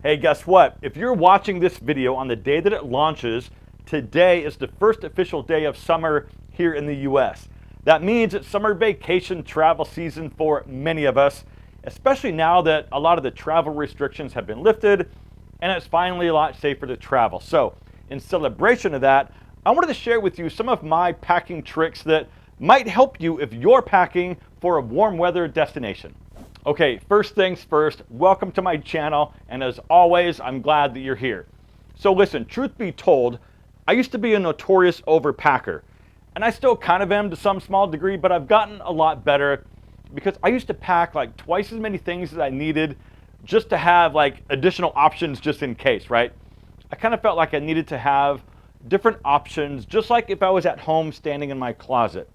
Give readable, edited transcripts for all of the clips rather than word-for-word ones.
Hey, guess what? If you're watching this video on the day that it launches, today is the first official day of summer here in the US. That means it's summer vacation travel season for many of us, especially now that a lot of the travel restrictions have been lifted and it's finally a lot safer to travel. So in celebration of that, I wanted to share with you some of my packing tricks that might help you if you're packing for a warm weather destination. Okay, first things first, welcome to my channel, and as always, I'm glad that you're here. So listen, truth be told, I used to be a notorious overpacker, and I still kind of am to some small degree, but I've gotten a lot better because I used to pack like twice as many things as I needed just to have like additional options just in case, right? I kind of felt like I needed to have different options, just like if I was at home standing in my closet.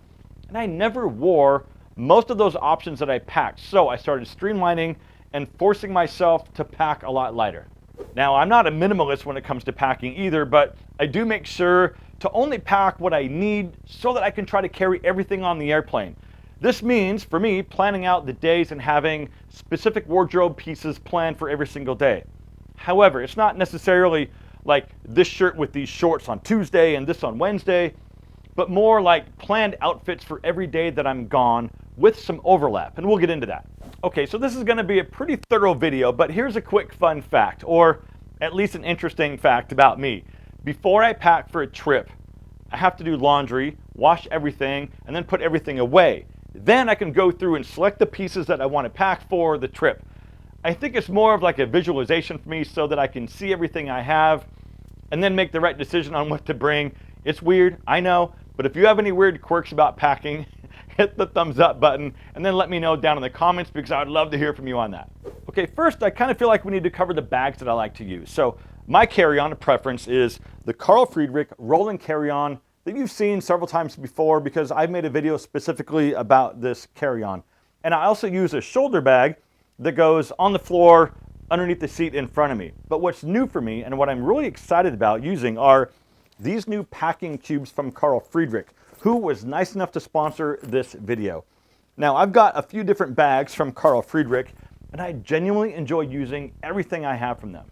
And I never wore most of those options that I packed. So I started streamlining and forcing myself to pack a lot lighter. Now, I'm not a minimalist when it comes to packing either, but I do make sure to only pack what I need so that I can try to carry everything on the airplane. This means, for me, planning out the days and having specific wardrobe pieces planned for every single day. However, it's not necessarily like this shirt with these shorts on Tuesday and this on Wednesday, but more like planned outfits for every day that I'm gone with some overlap, and we'll get into that. Okay, so this is gonna be a pretty thorough video, but here's a quick fun fact, or at least an interesting fact about me. Before I pack for a trip, I have to do laundry, wash everything, and then put everything away. Then I can go through and select the pieces that I want to pack for the trip. I think it's more of like a visualization for me so that I can see everything I have and then make the right decision on what to bring. It's weird, I know, but if you have any weird quirks about packing, hit the thumbs up button and then let me know down in the comments because I would love to hear from you on that. Okay, first I kind of feel like we need to cover the bags that I like to use. So my carry-on preference is the KarlFriedrich rolling carry-on that you've seen several times before because I've made a video specifically about this carry-on. And I also use a shoulder bag that goes on the floor underneath the seat in front of me. But what's new for me and what I'm really excited about using are these new packing cubes from KarlFriedrich, who was nice enough to sponsor this video. Now, I've got a few different bags from KarlFriedrich, and I genuinely enjoy using everything I have from them.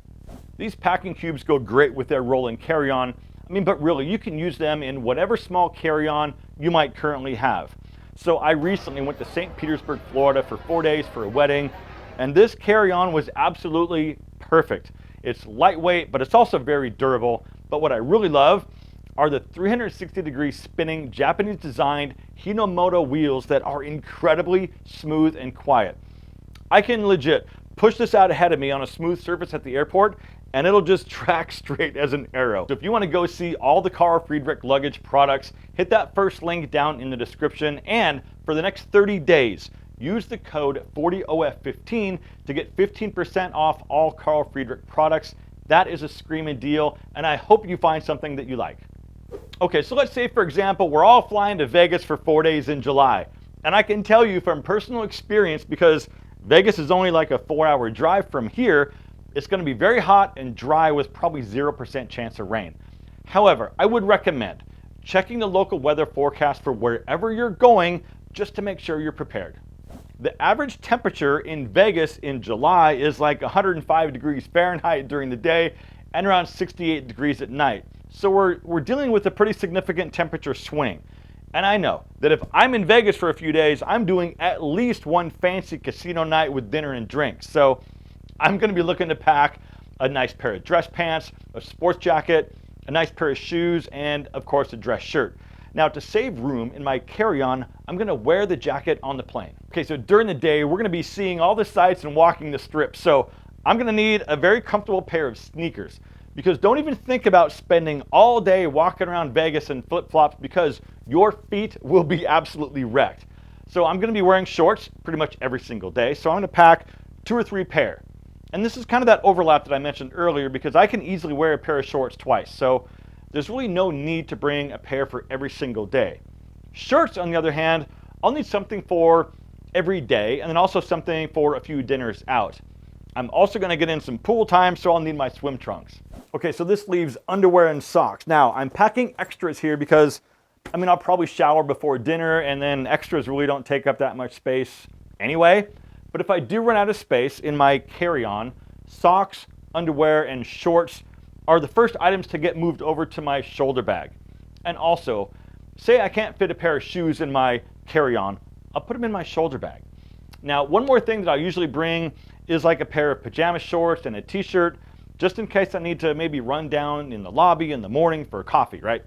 These packing cubes go great with their rolling carry-on. I mean, but really, you can use them in whatever small carry-on you might currently have. So I recently went to St. Petersburg, Florida for 4 days for a wedding, and this carry-on was absolutely perfect. It's lightweight, but it's also very durable. But what I really love are the 360-degree spinning Japanese-designed Hinomoto wheels that are incredibly smooth and quiet. I can legit push this out ahead of me on a smooth surface at the airport, and it'll just track straight as an arrow. So if you want to go see all the KarlFriedrich luggage products, hit that first link down in the description, and for the next 30 days, use the code 40OF15 to get 15% off all KarlFriedrich products. That is a screaming deal, and I hope you find something that you like. Okay, so let's say, for example, we're all flying to Vegas for 4 days in July. And I can tell you from personal experience, because Vegas is only like a 4-hour drive from here, it's going to be very hot and dry with probably 0% chance of rain. However, I would recommend checking the local weather forecast for wherever you're going just to make sure you're prepared. The average temperature in Vegas in July is like 105 degrees Fahrenheit during the day and around 68 degrees at night. So we're dealing with a pretty significant temperature swing. And I know that if I'm in Vegas for a few days, I'm doing at least one fancy casino night with dinner and drinks. So I'm going to be looking to pack a nice pair of dress pants, a sports jacket, a nice pair of shoes, and of course a dress shirt. Now, to save room in my carry-on, I'm going to wear the jacket on the plane. Okay, so during the day, we're going to be seeing all the sights and walking the strip. So I'm going to need a very comfortable pair of sneakers. Because don't even think about spending all day walking around Vegas in flip-flops because your feet will be absolutely wrecked. So I'm going to be wearing shorts pretty much every single day. So I'm going to pack 2 or 3 pair. And this is kind of that overlap that I mentioned earlier because I can easily wear a pair of shorts twice. So there's really no need to bring a pair for every single day. Shirts, on the other hand, I'll need something for every day and then also something for a few dinners out. I'm also going to get in some pool time, so I'll need my swim trunks. Okay, so this leaves underwear and socks. Now, I'm packing extras here because, I mean, I'll probably shower before dinner, and then extras really don't take up that much space anyway. But if I do run out of space in my carry-on, socks, underwear, and shorts are the first items to get moved over to my shoulder bag. And also, say I can't fit a pair of shoes in my carry-on, I'll put them in my shoulder bag. Now, one more thing that I usually bring is like a pair of pajama shorts and a t-shirt, just in case I need to maybe run down in the lobby in the morning for coffee, right?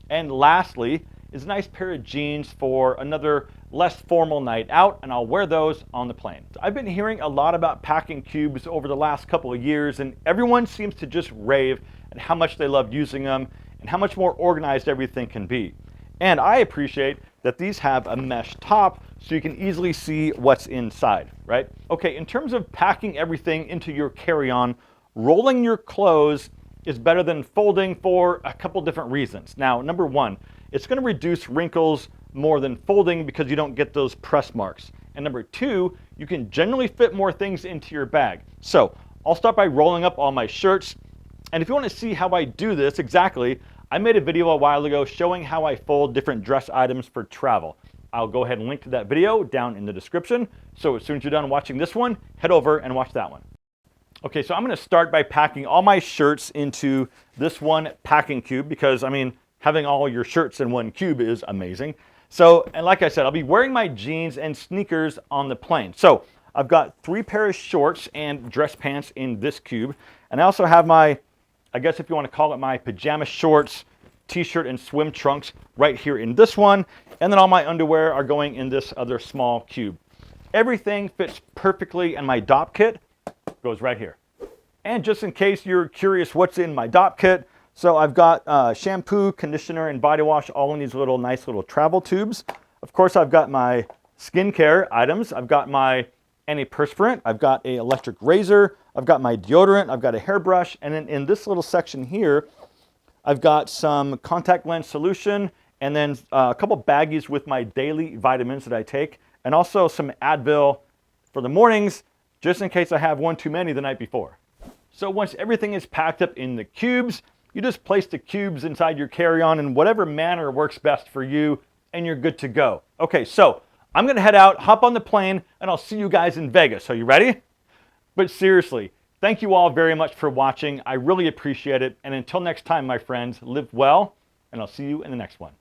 And lastly is a nice pair of jeans for another less formal night out, and I'll wear those on the plane. I've been hearing a lot about packing cubes over the last couple of years, and everyone seems to just rave at how much they love using them and how much more organized everything can be. And I appreciate that these have a mesh top so you can easily see what's inside, right? Okay, in terms of packing everything into your carry-on, rolling your clothes is better than folding for a couple different reasons. Now, number one, it's going to reduce wrinkles more than folding because you don't get those press marks. And number two, you can generally fit more things into your bag. So I'll start by rolling up all my shirts. And if you want to see how I do this exactly, I made a video a while ago showing how I fold different dress items for travel. I'll go ahead and link to that video down in the description. So as soon as you're done watching this one, head over and watch that one. Okay, so I'm going to start by packing all my shirts into this one packing cube because, I mean, having all your shirts in one cube is amazing. So, and like I said, I'll be wearing my jeans and sneakers on the plane. So I've got 3 pairs of shorts and dress pants in this cube. And I also have my, I guess if you want to call it my pajama shorts, t-shirt, and swim trunks right here in this one. And then all my underwear are going in this other small cube. Everything fits perfectly, and my Dopp Kit goes right here. And just in case you're curious what's in my Dopp Kit, so I've got shampoo, conditioner, and body wash all in these little nice little travel tubes. Of course, I've got my skincare items. I've got my antiperspirant. I've got an electric razor. I've got my deodorant. I've got a hairbrush. And then in this little section here, I've got some contact lens solution and then a couple baggies with my daily vitamins that I take, and also some Advil for the mornings, just in case I have one too many the night before. So once everything is packed up in the cubes, you just place the cubes inside your carry-on in whatever manner works best for you, and you're good to go. Okay, so I'm gonna head out, hop on the plane, and I'll see you guys in Vegas. Are you ready? But seriously, thank you all very much for watching. I really appreciate it. And until next time, my friends, live well, and I'll see you in the next one.